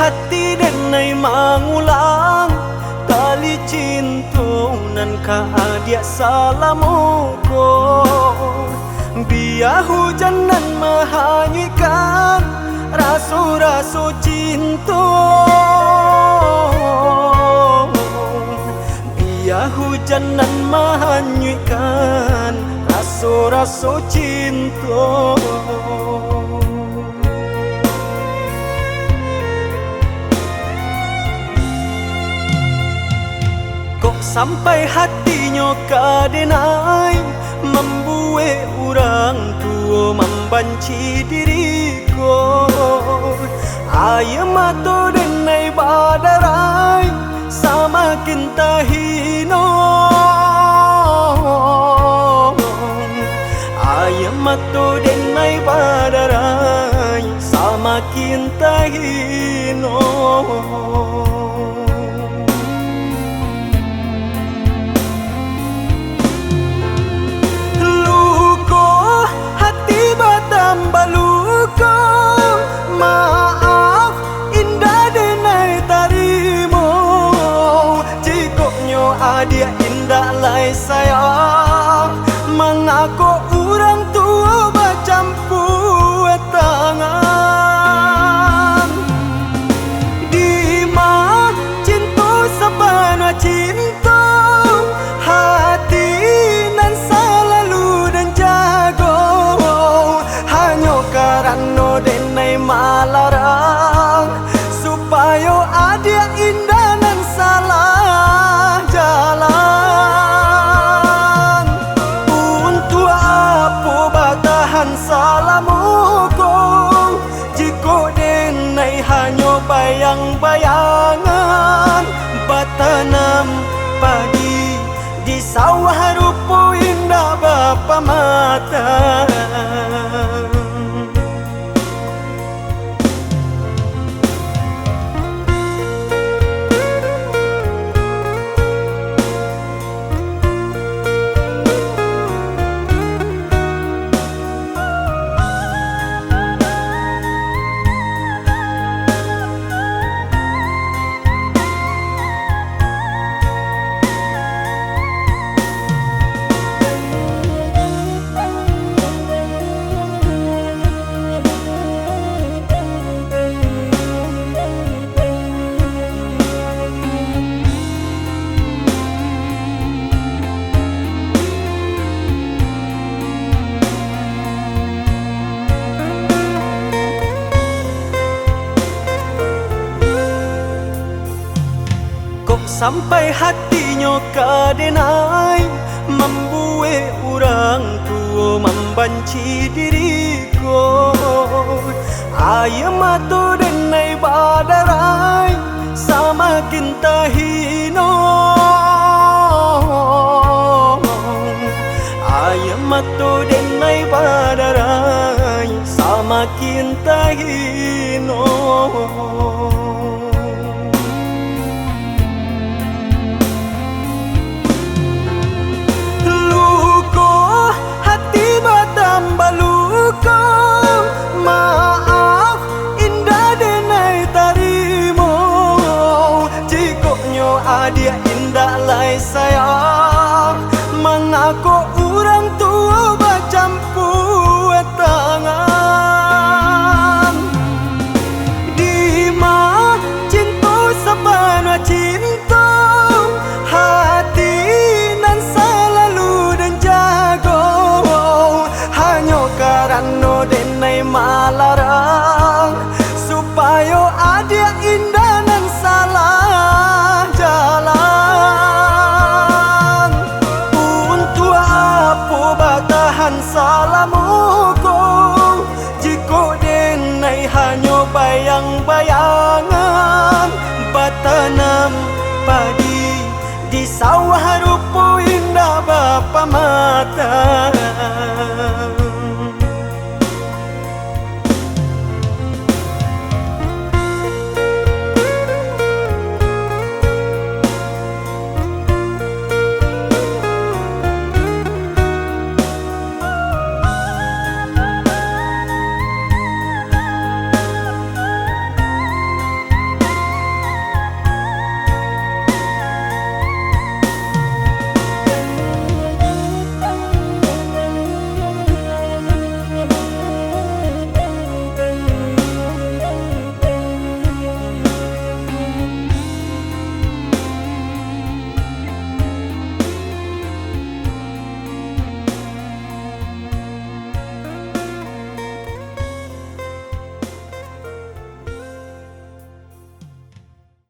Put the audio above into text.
hati denai mangulang tali cinta nan ka adia salamuko. Biar hujan nan menghanyutkan rasu-rasu cinta. Biar hujan nan menghanyutkan rasu-rasu cinta. Kok sampai hatinya kadenai membuat orang tua membenci diriku. Ayah mata denai badarai semakin tahino. Ayah mata denai badarai semakin tahino. Dia indah lai sayang mengaku orang tua bercampur tangan. Di mana cinta sepenuh cinta hati nan selalu dan jago. Hanya karena denai malarang supaya adia indah nan salah salamuko. Jika denai hanya bayang-bayangan batanam padi di sawah rupa indah bapa mata. Sampai hatinya kadenai membuat orang tua membenci diriku. Ayah mata denai badarai semakin tahino. Ayah mata denai badarai semakin tahino. Maaf indah denai tarimo. Jikoknya adia indah lai sayang mengaku orang tua bercampur tangan. Di mana cinta sepenuh cinta hati nan selalu dan jago. Hanya karena denai malarang supaya adia indah nan salah jalan. Untuk apa batahan salamuko. Jika denai hanya bayang-bayangan batanam padi di sawah rupa indah bapa mata.